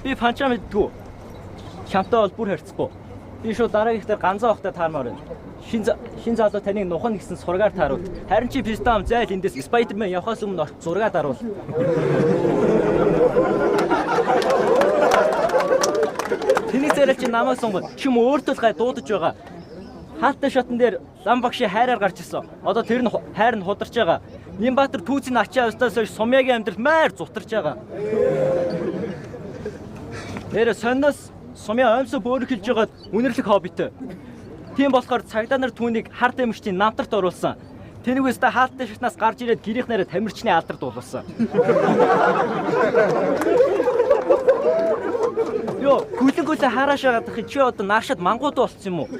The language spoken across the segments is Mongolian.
Би панчаа мэдтгүү. Чамтай бол бүр харьцахгүй. Би шууд дараагийнхтай ганцаа авахтай таармаар байна. Шин залуу таныг нухан гэсэн сургаар тааруул. Харин чи пистам зайл эндээс Spider-Man явахаас өмнө зургаа даруул. Тэний зэрэг чи намайг сонгоод чи өөртөө л гай дуудаж байгаа. Хаалттай шатн дээр лам багши хайраар гарч ирсэн. Одоо тэр нь хайр нь хударч байгаа. Нимбатар түүцийн ачаа устаас Сумягийн амьдрал майр зутарч байгаа. Нэр сонноос Сумя аимсаа бөөрөхөлж байгаад үнэрлэг хоббитэй. Тийм болохоор цагдаа нар түүнийг хар дэмжтийн намтарт оруулсан. Тэнэгээс та хаалттай шатнаас гарч ирээд гэрийнх нараа тамирчны алдарт уулсан. Йоо, гүлэнгөөсөө хараашаа гадах чи одоо наашаад мангууд болсон юм уу?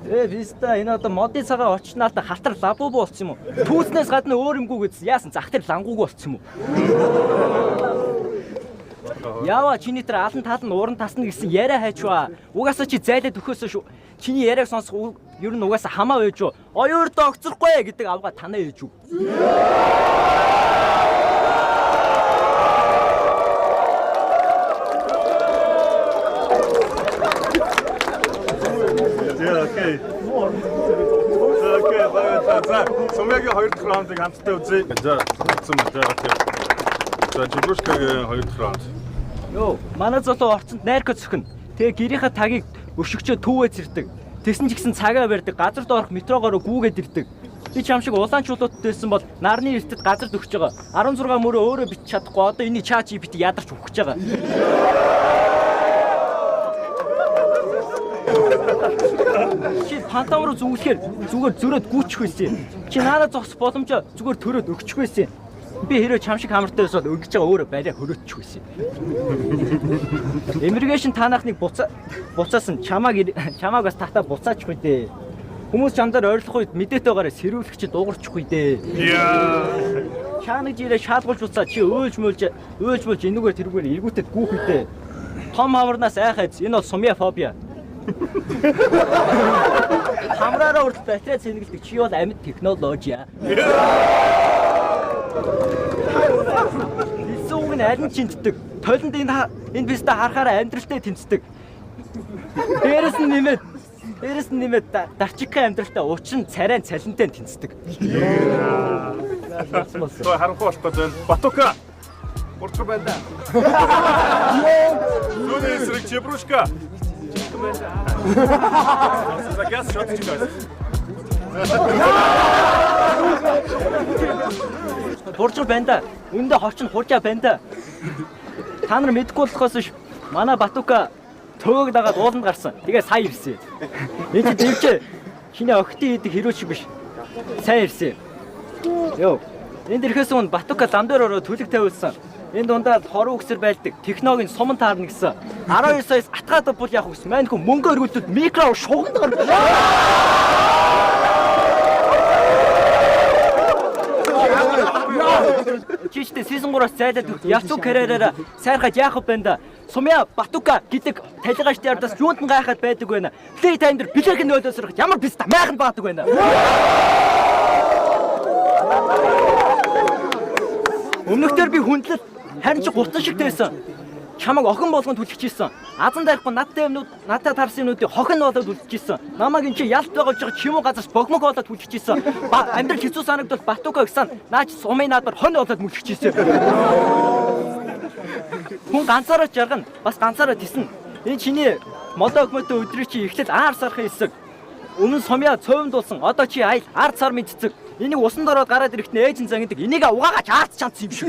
Виста энэ одоо модын цагаа очноал та халтар лабуу болсон юм уу? Түүснээс гадна өөр юмгүй гэсэн яасан зах дээр лангууг болсон юм уу? Яава чиний тэр алан тал нь уран тасна гэсэн яриа хайчваа. Угаасаа чи зайлаад өгөхөөсөө шүү. Чиний яриаг сонсох ер нь угаасаа хамаа байж юу? Оёордоо огцрохгүй гэдэг авга танаа ээж үү? Окей. Окей, баярлалаа. Сумягийн 2 дахь раундыг хамтдаа үзье. За, цэцэн мэдээ. За, Жибрушкагийн 2 дахь раунд. Йоо, манай залуу орцонд найрко цөхөн. Тэгээ гэрийнхаа тагийг өшөгчөө түүвээ зэрдэг. Тэсэн ч гэсэн цагаа барьдаг, газарт орох метрогоор гүүгээд ирдэг. Би чам шиг улаанчуулуудтайсэн бол нарны эртэд газарт өгч байгаа. 16 мөрөө өөрөө бич чадахгүй. Одоо энийг чаач бит ядарч өгч байгаа. Чи пантам руу зүглэхээр зүгээр зөрөөд гүйчих байсан. Чи наадаа зогсох боломжоо зүгээр төрөөд өгчих байсан. Би хэрэг чам шиг хамартай байсаад өгч байгаа өөрөө барай хөрөөчих байсан. Эмергашн танаахныг буцаасан чамааг бас татаа буцаачих үү дээ. Хүмүүс чамдаар ойрлох үед мэдээтэйгаараа сэрүүлэгч дуугарчих үү дээ. Яа. Чанаг жирээ шаалгуулж буцаа чи өөлж мөлж энүүгээр тэрүүгээр эргүүтэд гүүх үү дээ. Том хамарнаас айхайц энэ бол сумья фобия. Хамраараа урд батарей цэнгэлдэг чи бол амьд технологи. Эсвэл аль нь чинтдэг. Толинд энэ бистэ харахаараа амьдралтай тэнцдэг. Дээрээс нь нэмээд дарчигхай амьдралтай уучин царайн цалинтай тэнцдэг. Той харанхуй болох гэж Батука. Урчир байна. Юуны эсрэг Жибрушка. Загас шотч газ. Хурж байна. Үндэ ховч нь хуржаа байна. Та нар мэдгүй болохоос ш манай Батука төөг дагаад ууланд гарсан. Тэгээ сая ирсэн. Энэ чи дэвчээ. Чиний охтын идэг хэрүү чи биш. Сайн ирсэн. Йоо. Энд ирэхээс өмнө Батука лам дээр ороод төлөг тавиулсан. Энэ дундаа хоруу өксөр байлдаг. Техногийн суман таарна гэсэн. 12 саяас атгаад бол яах вэ? Маань хүн мөнгө өргөлдөд микро шуганд гарна. Чичтэй season 3-аас зайлаад Яцу карьераараа сайрхаж яах вэ бэнда? Сумья Батука гэдэг талигачтай ардаас юунд нь гайхаад байдаг вэ? Play time дээр бэлэг нь өлөөсөрөх ямар писта майхан баадаг вэ? Өмнөхдөр би хүндлэл харин ч гуртан шиг тавьсан. Чамаг охин болгонд түлхчихсэн. Азан дайрахгүй надтай юмнууд надад тарсан юмнуудыг хохин болоод үлдчихсэн. Намаг эн чи ялт байгуулж байгаа чимүү газарт богмог болоод түлхчихсэн. Амьдрал хэцүү санагдвал Батука гэсэн наач сумын наадаар хонь болоод мүлхчихсэн. Хүн ганцаараа жаргана, бас ганцаараа тиснэ. Энэ чиний модоо өгмөтөө өдрийг чи эхлэл аар сархын хэсэг. Өмнө сумья цовмд болсон. Одоо чи айл ард сар мэдцэг. Энийг усан дороод гараад ирэхтэн ээж нь загнадаг. Энийг угаагач аарч чанц юм шиг.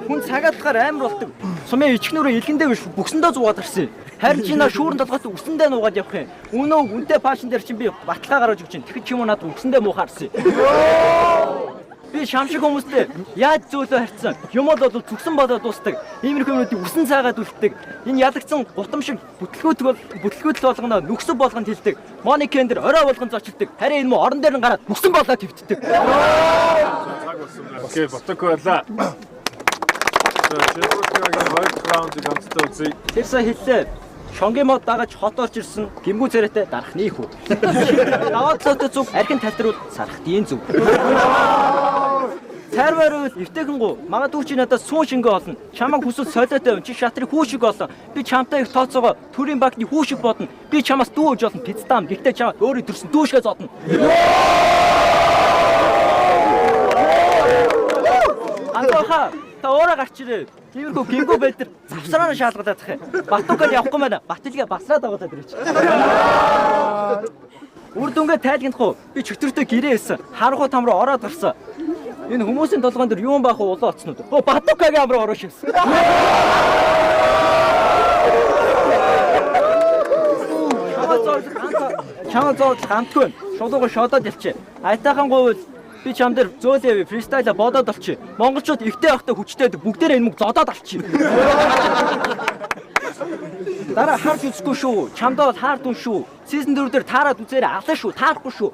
Хүн цагаатгаар амар болдог. Сумья ичгнүүрээ илгэндээ биш бүксэндээ зугаад гарсан. Харин чи наа шүүрэн толгойд үсэндээ нуугаад явах юм. Үнэн үнтэй фашн дээр чинь би баталгаа гаргаж өгч чинь. Тэгэхэд чи юм надад үсэндээ муухаарсан. Би шамшиг хүмүүстэй яаж зөөлөө харьцсан. Юмуд бол зүгсэн болоод дуустдаг. Иймэрхүү юмнуудыг үсэн цаагаад үлддэг. Энэ ядагдсан гутам шиг бүтлгүүтэл болгоно нүксөв болгонд хилдэг. Моникен дээр орой болгон зочилдог. Харин энэ мө орон дээр нь гараад нүксэн болоод твтдэг. Окей, Батука байлаа. Жибрушкагийн 2 раундыг хамтдаа үзье. Тэр сая хэллээ. Шонгийн мод дагаж хот орж ирсэн гимгүү царайтай дарахны хүү. Даваад цаатай зүг архин талтрууд сархдийн зүг. Цайрвар эвтэйхэн гоо магадгүй чи надад суун шингээ олно. Чамайг хүсэл солиотой чи шатрыг хүү шиг олно. Би чамтай их тооцоогоо төрийн банкны хүү шиг бодно. Би чамаас дүү гэж болно. Пиццаам гэхдээ чамаа өөрөө төрсөн дүүшгээ зодно. Антоха та өөрөө гарч ирээ. Тиймэрхүү гингүү байдэр завсраана шаалгалаад тах. Батукад явахгүй байна. Батилгээ басраад аваад ирээч. Үр дүнгээ тайлгнах уу? Би чөтөртөө гэрээ хэлсэн. Харанхуй там руу ороод гарсан. Энэ хүмүүсийн толгойн дээр юу байх вэ? Улаан оцнууд. Батукагийн ам руу ороо шивсэн. Чамаа зоож гамтгүй. Шулууга шодоод ялчээ. Айтайхан говь би чам дээр зөөлөө фристайла бодоод олчих. Монголчууд ихтэй байхдаа хүчтэй бүгдээрээ энэ мөг зодоод алчих. Дараа харж үзэхгүй шүү. Чамдаа бол хаар дүн шүү. Сизон 4 дээр таарад үзээрэй алаа шүү. Таарахгүй шүү.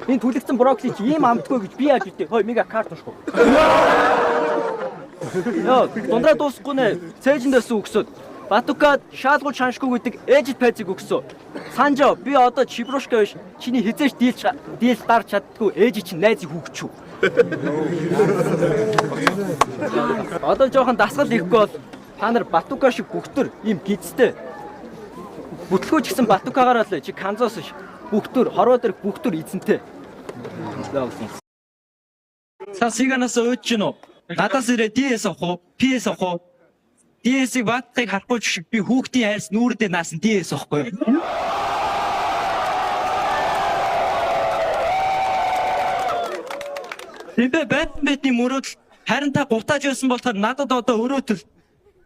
Энэ түлэгцэн брокколи чи ийм амтгүй гэж би яаж үтээ. Хой мега карт уншгүй. Яа, дундраа дуусахгүй нэ. Цээжэндээс өгсөд. Батукад шаалгуул шаншгүй гэдэг ээжид пайцыг өгсөө. Санжо би одоо чибрушка биш. Чиний хизээч дийл гарч чаддгүй ээж чинь найзыг хүүгчүү. Одоо жоохон дасгал ирэхгүй бол та нар Батука шиг бүгтөр ийм гизтэй. Бүтлгүүч гэсэн Батукагаар л чи канзоос ш. Бүгтөр хорвоо дээр бүгтөр эзэнтэй. Сасиганаас өөч гинөө. Надаас ирээ DS авах уу? PS авах уу? DS-ийг баттыг харахгүй шиг би хүүхдийн хайрс нүүрдээ наасан DS авахгүй. Тэмбэ байтны мөрөдөл харин та гутааж байсан болохоор надад одоо өрөөтөл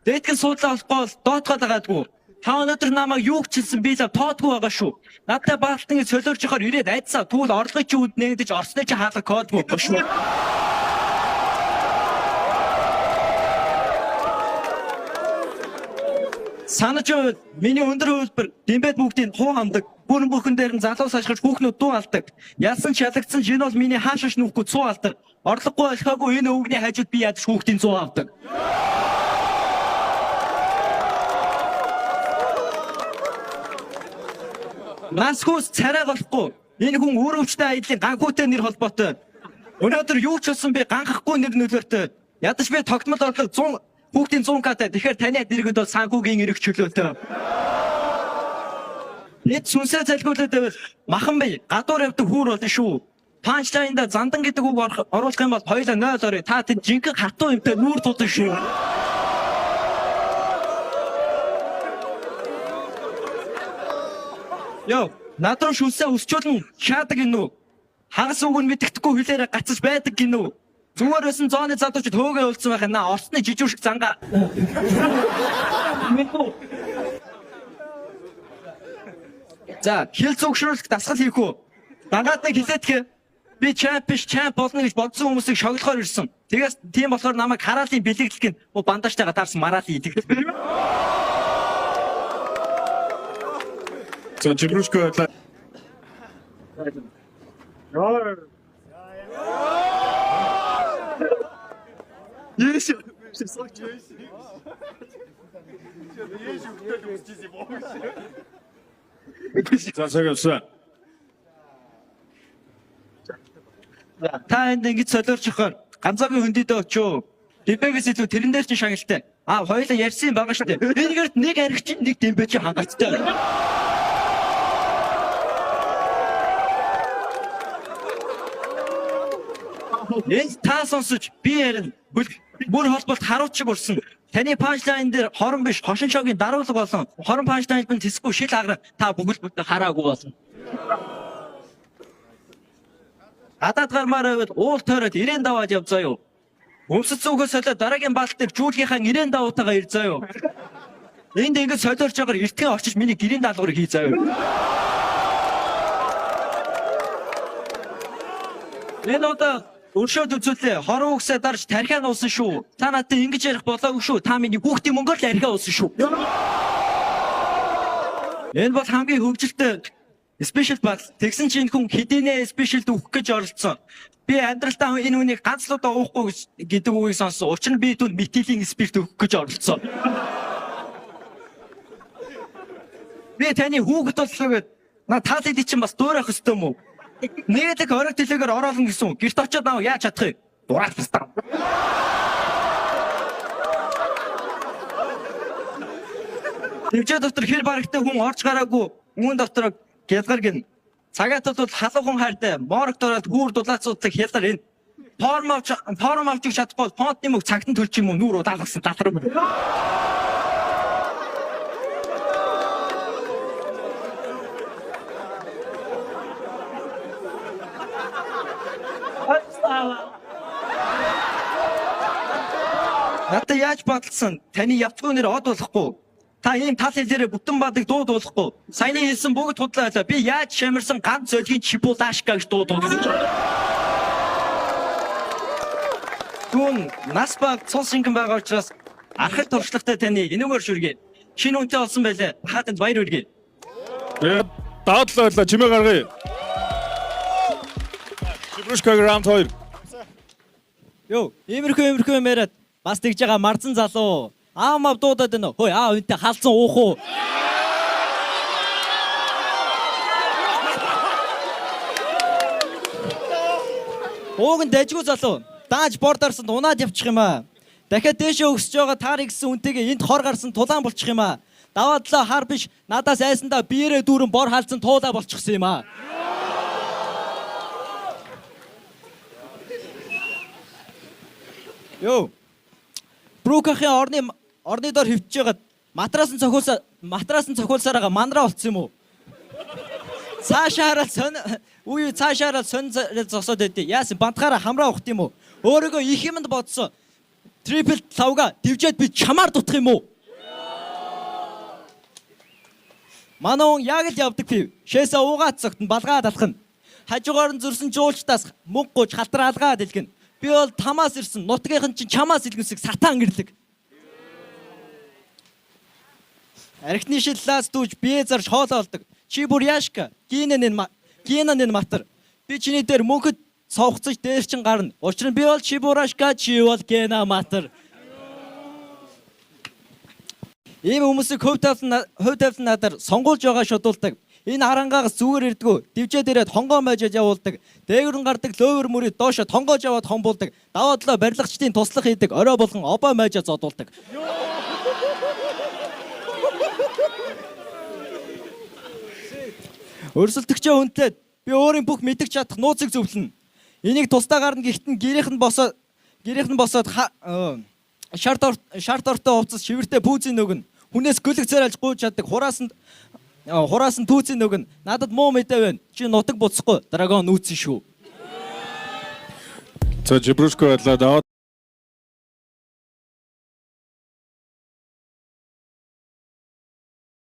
дэтгэн суудлаа болохгүй бол доотгоод байгаадгүй. Та өнөөдөр намайг юу гчилсэн би л тоодгүй байгаа шүү. Надтай баалтан солиорч ихоор ирээд айдсаа тэгвэл орлогын чи үд нэгдэж орсны чи хаалга кодгүй шүү. Санаж миний өндөр хөлбөр дэмбэд бүгдийн хуу хамдаг бүрэн бүхэн дээр нь залуус ашиглаж хүүхнүүд дуу алдаг. Ялсан шалгагдсан жин бол миний хаашааш нүхгүй цуу алдаг. Орлогогүй болохоогүй энэ өвгний хажууд би ядаж хүүхдийн цуу авдаг. Насхус царай болохгүй. Энэ хүн өөрөвчтэй аялын ганхуутай нэр холбоотой. Өнөөдөр юу ч болсон би ганхахгүй нэр нөлөөтэй. Ядаж би тогтмол орлого 100 хүүхдийн 100к-тай. Тэгэхээр таны дэргэд бол санхүүгийн эрх чөлөөтэй. Эд сүнсээ залгуулад байвал махан бай гадуур явдаг хүүр болно шүү. Панчлайнда зандан гэдэг үг оруулах юм бол хоёулаа 0 орё. Та тэнд жинхэнэ хатуу юмтай нүүр тутан шүү. Йоо, надруу шүнсээ өсчүүлэн шаадаг гинүү. Хагас үг нь мэддэхгүй хүлээрэ гацж байдаг гинүү. Зүгээр байсан зооны задуучид хөөгөө уулцсан байх наа. Орсны жижиг шиг зангаа. За, хил зөвшөөрлөх дасгал хийх үү? Дангаатныг хилээдэх. Би чамп биш, чамп болно гэж бодсон хүмүүсийг шоглохоор ирсэн. Тэгээс тийм болохоор намайг хараалын бэлэглэх гин бандаажтайгаа таарсан мараалын идэг. За, чибрушка. Есть. За. Та энд ингэж солиорч ихоор ганцаагийн хөндөдөө очив. Дэмбэгээс илүү тэрэн дээр ч шагналтай. Хоёулаа ярьсан байгаа шүү дээ. Энийгээрт нэг аригч нэг дэмбэ чи хангалттай. Энд та сонсож би ярина. Бүр холболт харуут шиг урсан. Таны панчлайн дээр хорон биш хошин шогийн даруулга болон хорон панчлайнд нь тэсгүй шил агра та бүгд хараагүй болно. Адаад гармаар байвал уул тойроод ирээн даваад явзаа юу. Өмсөц зүгээс солиод дараагийн баалт дээр жуулгийнхаа ирээн даваутайгаа ирзаа юу. Энд ингэж солиорч байгаа эртхэн очиж миний гэрийн даалгаврыг хийзаа юу. Энэ одоо өршөөд үзүүлээ. Хорон үгсээ дарж тархиа нуусан шүү. Та надад ингэж ярих болоогүй шүү. Та миний хүүхдийн мөнгөөр л архиа уусан шүү. Энэ бол хамгийн хөвгөлтэй спешиал баг. Тэгсэн чинь хүн хэдийнэ спешиал өгөх гэж оролцсон. Би амьдралдаа энэ хүнийг ганцлуудаа уухгүй гэдэг үгийг сонссон. Учир нь би түн метилийн спирт өгөх гэж оролцсон. Би таны хүүхэд боллоо гэд та тэдий чинь бас дуурайх ёстой юм уу? Нийлэг орой төлөөгөр ороолно гэсэн. Гэрт очиод нав яаж чадах вэ? дураач тастаа. Дэвжээ дотор хэр барагтай хүн орж гараагүй үүн дотор гялгар гин. Цагаатад бол халуухан хайртай морог дороод хүүр дулаацуудыг хялар энэ. Форм авч чадахгүй фонтны мөг цагтан төлчих юм уу нүүр удаалгасан талруу. Надад яаж бодлсон таны явцгүй нэр од болохгүй. Та ийм тал хэлээрээ бүтэн бадаг дууд болохгүй. Саяны хэлсэн бүгд худлаа. Би яаж шамирсан ганц зөлгийн чипулашка гэж дууд болсон. Түн нас баг цус шингэн байгаа учраас архал туршлагатай таны энэгээр шүргээ. Шинэ үнтэй болсон байлаа. Хаатанд баяр хүргэе. Даадлаа чимээ гаргая. Жибрушка раунд 2. Йоо, иймэрхүү яриад бас тэгж байгаа марцсан залуу. Аамав дуудаад байна. Хөөе, аа үнтэй халдсан уух уу? Ууг нь дайжгүй залуу. Дааж бордорсонд унаад явчих юм аа. Дахиад дээшээ өсөж байгаа таарыг гисэн үнтэйгээ энд хор гарсан тулаан болчих юм аа. Даваадлаа хар биш надаас айсандаа биерээ дүүрэн бор халдсан туулаа болчихсон юм аа. Йоо. Брукахын орны дор хөвтөж байгаад матрас нь цохиулсараа мандраа болцсон юм уу? Цаашаараа сон зогсоод байдیں۔ Яасан бантгаараа хамраа ухт юм уу? Өөрийгөө их юмд бодсон. Трипл лавга дивжээд би чамаар дутах юм уу? Манайон яг л явдаг пив. Шээсээ уугаад цогтон балгаад алхна. Хажуугаар нь зүрсэн жуулчдаас мөнгө гуйж халтраалгаад илгэн. Би бол тамаас ирсэн. Нутгийнхан чинь чамаас илгэнсэг сатан гэрлэг. Архины шил лаас дүүж бие зарж хоолоо олдог. Чи бүр яашка. Гинэн матар. Би чиний дээр мөнхөд цовхцож дээр чин гарна. Учир нь би бол чи бурашка, чи бол гена матар. Ийм хүмүүсийг хөв тавлан надаар сонгуулж байгаа шодуулдаг. Энэ харангаагаас зүгээр ирдгүү. Дивжээ дээрээ хонгоо мойжож явуулдаг. Дээгүрэн гардаг лөөвөр мөрөд доошо тонгоож яваад хомбуулдаг. Даваадлаа барилгачдын туслах хийдэг. Орой болгон обоо мойжоо зодуулдаг. Өрсөлдөгчөө хүндлээд би өөрийн бүх мэддэг чадах нууцыг зөвлөнө. Энийг тусдаа гарна гэхдээ гэрийнх нь босоод шарт ортой хувцас шивэртэй пүүзийн нөгөн. Хүнээс гөлөг царайлж гуйж чаддаг хураас нь түүцийн нөгөн. Надад муу мэдээ байна. Чи нутаг буцахгүй драгон нүүцэн шүү. За Жибрушка байлаа.